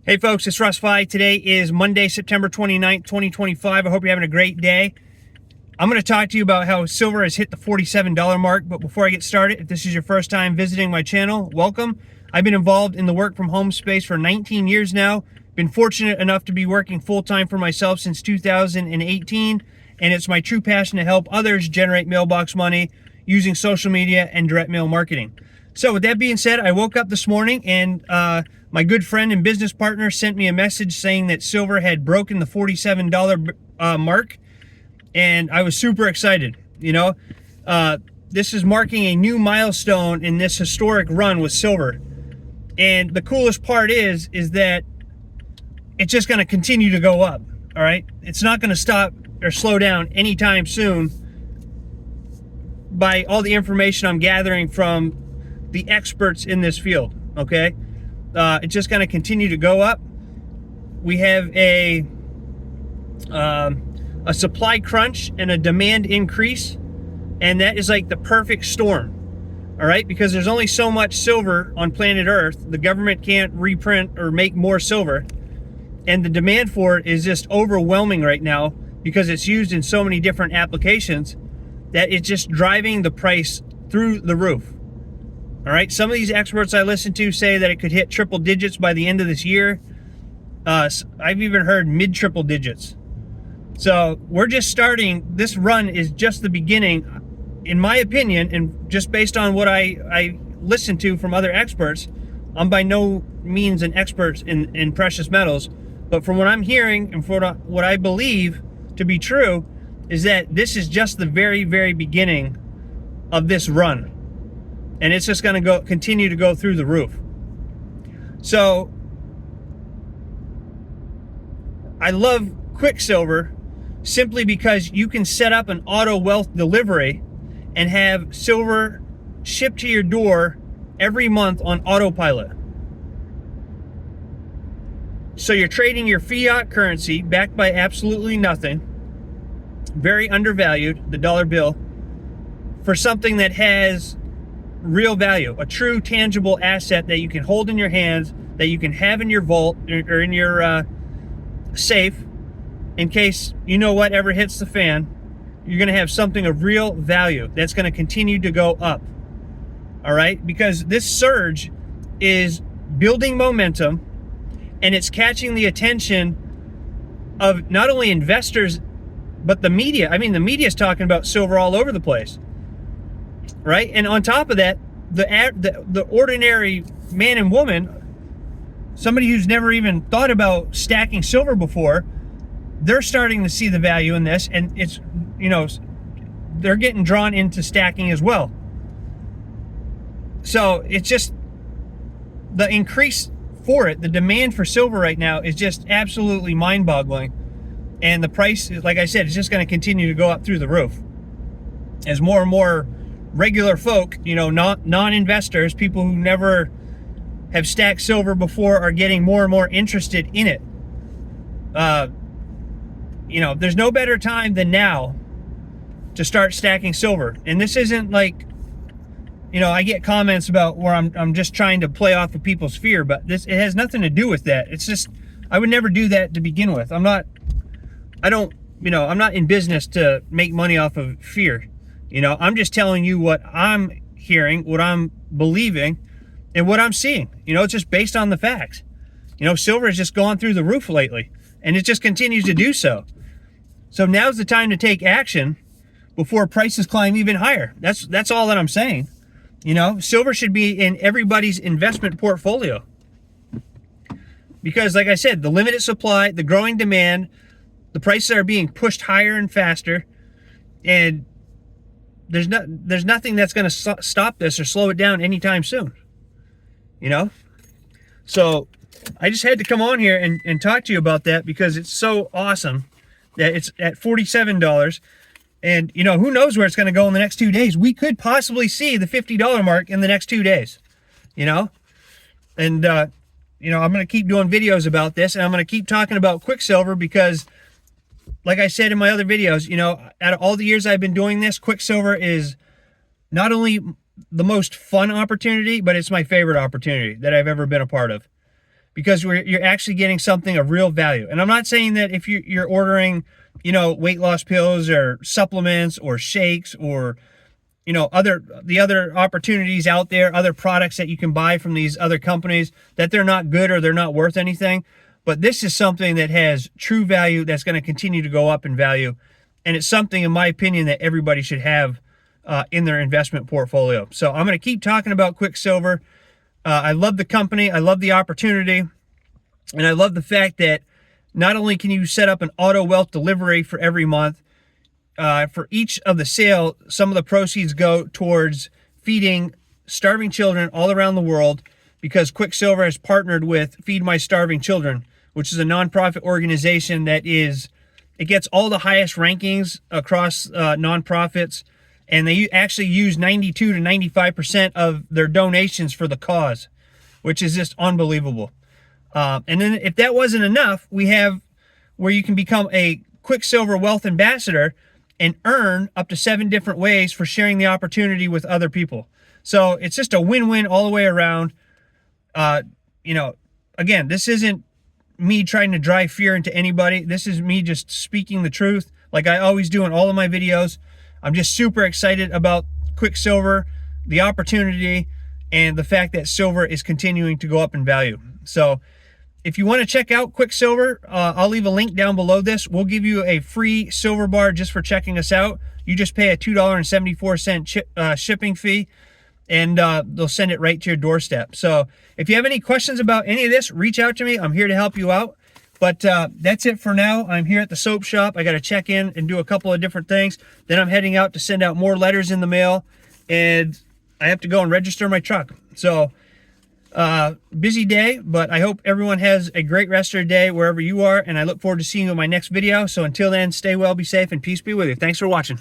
Hey folks, it's Russ. Today is Monday, September 29th, 2025. I hope you're having a great day. I'm going to talk to you about how silver has hit the $47 mark, but before I get started, if this is your first time visiting my channel, welcome. I've been involved in the work from home space for 19 years now. Been fortunate enough to be working full-time for myself since 2018, and it's my true passion to help others generate mailbox money using social media and direct mail marketing. So with that being said, I woke up this morning and my good friend and business partner sent me a message saying that silver had broken the $47 mark, and I was super excited. This is marking a new milestone in this historic run with silver. And the coolest part is that it's just going to continue to go up. All right, it's not going to stop or slow down anytime soon by all the information I'm gathering from the experts in this field. Okay, it's just going to continue to go up. We have a supply crunch and a demand increase, and that is like the perfect storm. All right, because there's only so much silver on planet Earth. The government can't reprint or make more silver, and the demand for it is just overwhelming right now because it's used in so many different applications that it's just driving the price through the roof. All right, some of these experts I listen to say that it could hit triple digits by the end of this year. I've even heard mid triple digits. So we're just starting. This run is just the beginning, in my opinion, and just based on what I listen to from other experts. I'm by no means an expert in precious metals, but from what I'm hearing and from what I believe to be true is that this is just the very, very beginning of this run. And it's just going to continue to go through the roof. So I love Quicksilver simply because you can set up an auto wealth delivery and have silver shipped to your door every month on autopilot. So you're trading your fiat currency backed by absolutely nothing, very undervalued, the dollar bill, for something that has real value, a true tangible asset that you can hold in your hands, that you can have in your vault or in your safe in case whatever hits the fan. You're going to have something of real value that's going to continue to go up. All right, because this surge is building momentum and it's catching the attention of not only investors but the media. I mean, the media is talking about silver all over the place. Right, and on top of that, the ordinary man and woman, somebody who's never even thought about stacking silver before, they're starting to see the value in this, and it's they're getting drawn into stacking as well. So it's just the increase for it, the demand for silver right now is just absolutely mind-boggling, and the price, like I said, is just going to continue to go up through the roof as more and more regular folk, non-investors, people who never have stacked silver before, are getting more and more interested in it. There's no better time than now to start stacking silver. And this isn't like, I get comments about where I'm just trying to play off of people's fear, but it has nothing to do with that. It's just, I would never do that to begin with. I'm not in business to make money off of fear. I'm just telling you what I'm hearing, what I'm believing, and what I'm seeing. It's just based on the facts. Silver has just gone through the roof lately, and it just continues to do so. So now's the time to take action before prices climb even higher. That's all that I'm saying. Silver should be in everybody's investment portfolio. Because, like I said, the limited supply, the growing demand, the prices are being pushed higher and faster, and there's nothing that's going to stop this or slow it down anytime soon. So I just had to come on here and talk to you about that because it's so awesome that it's at $47. And who knows where it's going to go in the next 2 days. We could possibly see the $50 mark in the next 2 days. And I'm going to keep doing videos about this, and I'm going to keep talking about Quicksilver because, like I said in my other videos, out of all the years I've been doing this, Quicksilver is not only the most fun opportunity, but it's my favorite opportunity that I've ever been a part of. because you're actually getting something of real value. And I'm not saying that if you're ordering, weight loss pills or supplements or shakes or, the other opportunities out there, other products that you can buy from these other companies, that they're not good or they're not worth anything. But this is something that has true value that's going to continue to go up in value. And it's something, in my opinion, that everybody should have in their investment portfolio. So I'm going to keep talking about Quicksilver. I love the company. I love the opportunity. And I love the fact that not only can you set up an auto wealth delivery for every month, for each of the sale, some of the proceeds go towards feeding starving children all around the world, because Quicksilver has partnered with Feed My Starving Children, which is a nonprofit organization that it gets all the highest rankings across nonprofits, and they actually use 92 to 95% of their donations for the cause, which is just unbelievable. And then if that wasn't enough, we have where you can become a Quicksilver Wealth Ambassador and earn up to 7 different ways for sharing the opportunity with other people. So it's just a win-win all the way around. Again, this isn't me trying to drive fear into anybody. This is me just speaking the truth, like I always do in all of my videos. I'm just super excited about Quicksilver, the opportunity, and the fact that silver is continuing to go up in value. So if you want to check out Quicksilver, I'll leave a link down below this. We'll give you a free silver bar just for checking us out. You just pay a $2.74 shipping fee, and they'll send it right to your doorstep. So if you have any questions about any of this, reach out to me. I'm here to help you out. But that's it for now. I'm here at the soap shop. I got to check in and do a couple of different things. Then I'm heading out to send out more letters in the mail, and I have to go and register my truck. So busy day, but I hope everyone has a great rest of their day wherever you are, and I look forward to seeing you in my next video. So until then, stay well, be safe, and peace be with you. Thanks for watching.